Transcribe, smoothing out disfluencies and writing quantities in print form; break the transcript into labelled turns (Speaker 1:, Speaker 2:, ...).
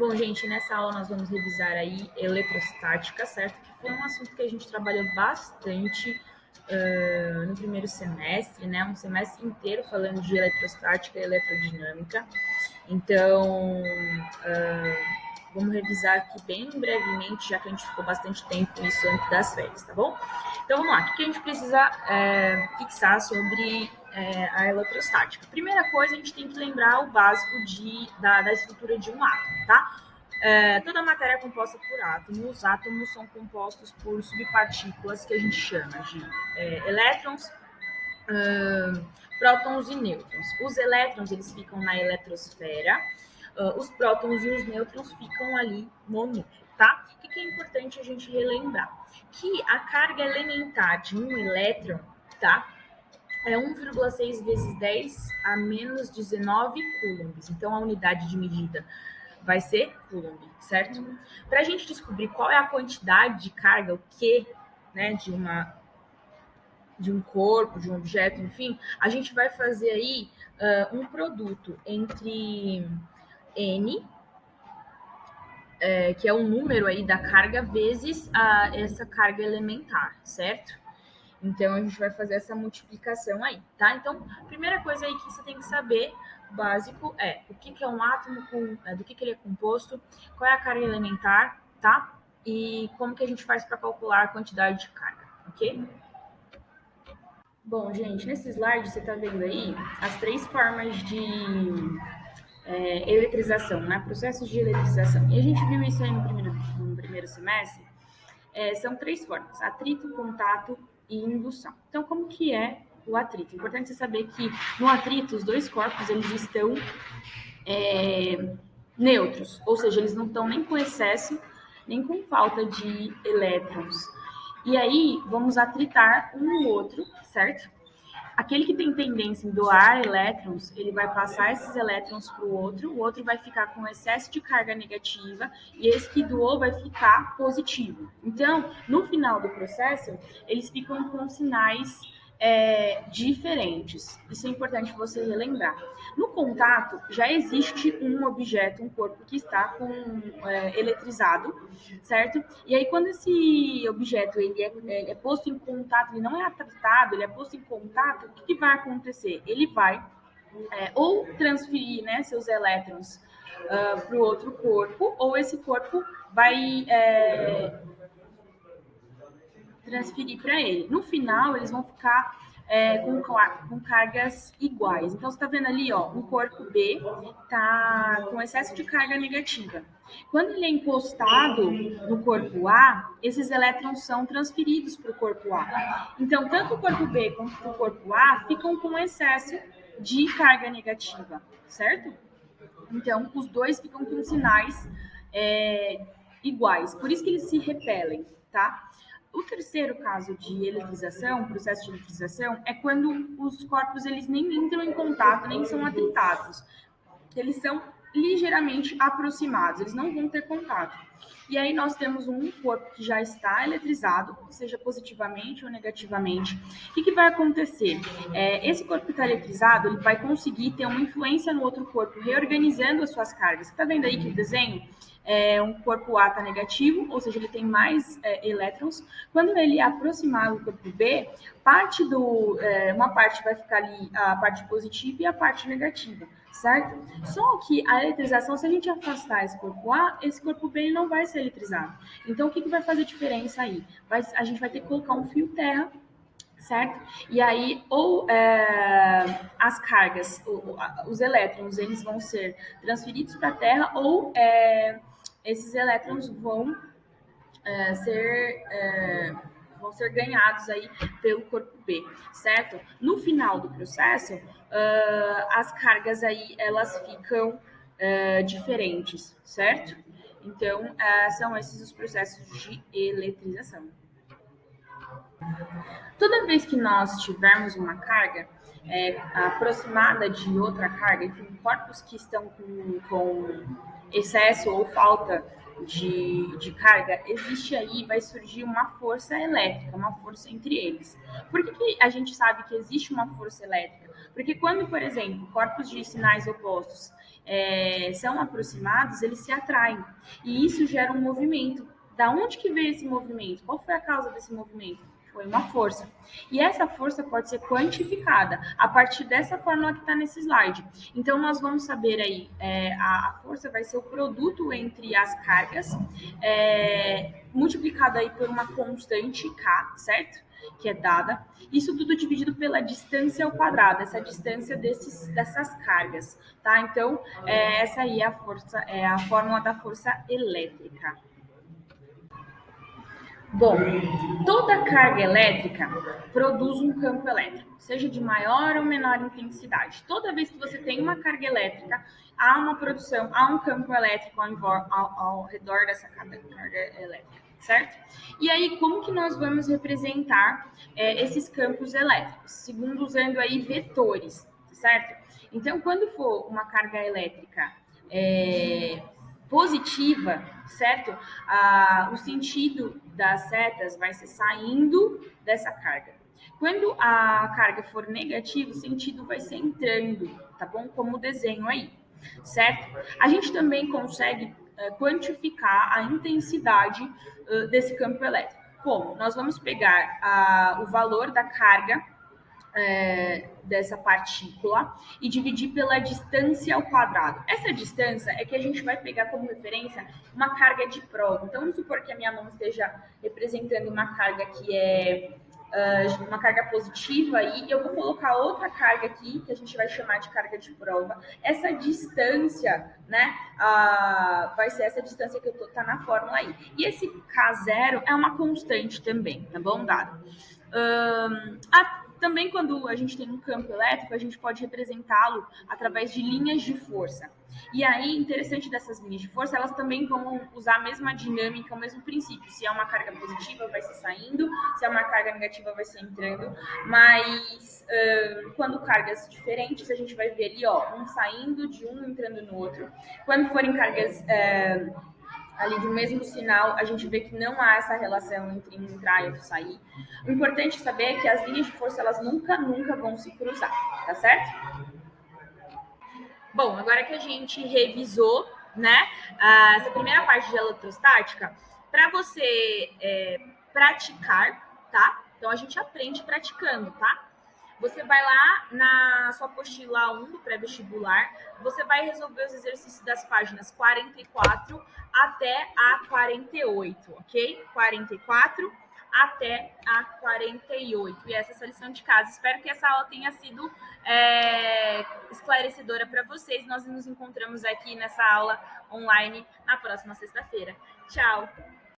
Speaker 1: Bom, gente, nessa aula nós vamos revisar aí eletrostática, certo? Que foi um assunto que a gente trabalhou bastante no primeiro semestre, né? Um semestre inteiro falando de eletrostática e eletrodinâmica. Então, vamos revisar aqui bem brevemente, já que a gente ficou bastante tempo nisso antes das férias, tá bom? Então, vamos lá. O que a gente precisa fixar sobre a eletrostática? Primeira coisa, a gente tem que lembrar o básico da estrutura de um átomo, tá? Toda matéria é composta por átomos. Os átomos são compostos por subpartículas que a gente chama de elétrons, prótons e nêutrons. Os elétrons, eles ficam na eletrosfera, os prótons e os nêutrons ficam ali no núcleo, tá? O que é importante a gente relembrar? Que a carga elementar de um elétron, tá? É 1,6 vezes 10 a menos 19 coulombs. Então, a unidade de medida vai ser coulomb, certo? Para a gente descobrir qual é a quantidade de carga, o Q, né, de um corpo, de um objeto, enfim, a gente vai fazer aí um produto entre N, que é o número aí da carga, vezes essa carga elementar, certo? Então, a gente vai fazer essa multiplicação aí, tá? Então, primeira coisa aí que você tem que saber, básico, é o que é um átomo, do que ele é composto, qual é a carga elementar, tá? E como que a gente faz para calcular a quantidade de carga, ok? Bom, gente, nesse slide você está vendo aí as três formas de eletrização, né? Processos de eletrização. E a gente viu isso aí no primeiro semestre. São três formas: atrito, contato e indução. Então, como que é o atrito? Importante você saber que no atrito os dois corpos eles estão neutros, ou seja, eles não estão nem com excesso nem com falta de elétrons. E aí vamos atritar um no outro, certo? Aquele que tem tendência em doar elétrons, ele vai passar esses elétrons para o outro vai ficar com excesso de carga negativa e esse que doou vai ficar positivo. Então, no final do processo, eles ficam com sinais diferentes. Isso é importante você relembrar. No contato, já existe um objeto, um corpo que está eletrizado, certo? E aí, quando esse objeto ele é posto em contato, ele não é atritado, ele é posto em contato, o que vai acontecer? Ele vai ou transferir, né, seus elétrons para o outro corpo, ou esse corpo vai transferir para ele. No final, eles vão ficar com cargas iguais. Então, você está vendo ali, ó, um corpo B está com excesso de carga negativa. Quando ele é encostado no corpo A, esses elétrons são transferidos para o corpo A. Então, tanto o corpo B quanto o corpo A ficam com excesso de carga negativa, certo? Então, os dois ficam com sinais iguais. Por isso que eles se repelem, tá? O terceiro caso de eletrização, processo de eletrização, é quando os corpos eles nem entram em contato, nem são atritados. Eles são ligeiramente aproximados, eles não vão ter contato. E aí nós temos um corpo que já está eletrizado, seja positivamente ou negativamente. O que vai acontecer? Esse corpo que está eletrizado, ele vai conseguir ter uma influência no outro corpo, reorganizando as suas cargas. Você está vendo aí que o desenho um corpo A está negativo, ou seja, ele tem mais elétrons. Quando ele aproximar do corpo B, uma parte vai ficar ali, a parte positiva e a parte negativa, certo? Só que a eletrização, se a gente afastar esse corpo A, esse corpo B ele não vai ser eletrizado. Então, o que vai fazer diferença aí? A gente vai ter que colocar um fio terra, certo? E aí, ou as cargas, os elétrons, eles vão ser transferidos para a Terra, ou esses elétrons vão ser ganhados aí pelo corpo B, certo? No final do processo, as cargas aí, elas ficam diferentes, certo? Então, são esses os processos de eletrização. Toda vez que nós tivermos uma carga aproximada de outra carga, enfim, corpos que estão com excesso ou falta de carga, existe aí, vai surgir uma força elétrica, uma força entre eles. Por que a gente sabe que existe uma força elétrica? Porque quando, por exemplo, corpos de sinais opostos são aproximados, eles se atraem. E isso gera um movimento. Da onde que veio esse movimento? Qual foi a causa desse movimento? Foi uma força. E essa força pode ser quantificada a partir dessa fórmula que está nesse slide. Então, nós vamos saber aí, a força vai ser o produto entre as cargas, multiplicado aí por uma constante K, certo? Que é dada. Isso tudo dividido pela distância ao quadrado, essa distância dessas cargas, tá? Então, essa aí é a força, é a fórmula da força elétrica. Bom, toda carga elétrica produz um campo elétrico, seja de maior ou menor intensidade. Toda vez que você tem uma carga elétrica, há uma produção, há um campo elétrico ao redor dessa carga elétrica, certo? E aí, como que nós vamos representar esses campos elétricos? Segundo usando aí vetores, certo? Então, quando for uma carga elétrica positiva, certo? O sentido das setas vai ser saindo dessa carga. Quando a carga for negativa, o sentido vai ser entrando, tá bom? Como o desenho aí, certo? A gente também consegue quantificar a intensidade desse campo elétrico. Como? Nós vamos pegar o valor da carga dessa partícula e dividir pela distância ao quadrado. Essa distância é que a gente vai pegar como referência uma carga de prova. Então, vamos supor que a minha mão esteja representando uma carga que é uma carga positiva e eu vou colocar outra carga aqui, que a gente vai chamar de carga de prova. Essa distância, né, vai ser essa distância que tá na fórmula aí. E esse K0 é uma constante também, tá bom, dado? Também quando a gente tem um campo elétrico, a gente pode representá-lo através de linhas de força. E aí, interessante dessas linhas de força, elas também vão usar a mesma dinâmica, o mesmo princípio. Se é uma carga positiva, vai ser saindo, se é uma carga negativa, vai ser entrando. Mas quando cargas diferentes, a gente vai ver ali, ó, um saindo de um, entrando no outro. Quando forem cargas ali do mesmo sinal, a gente vê que não há essa relação entre um entrar e outro sair. O importante saber é que as linhas de força, elas nunca vão se cruzar, tá certo? Bom, agora que a gente revisou, né, essa primeira parte de eletrostática, para você praticar, tá? Então, a gente aprende praticando, tá? Você vai lá na sua apostila 1 do pré-vestibular, você vai resolver os exercícios das páginas 44 até a 48, ok? 44 até a 48. E essa é a sua lição de casa. Espero que essa aula tenha sido esclarecedora para vocês. Nós nos encontramos aqui nessa aula online na próxima sexta-feira. Tchau!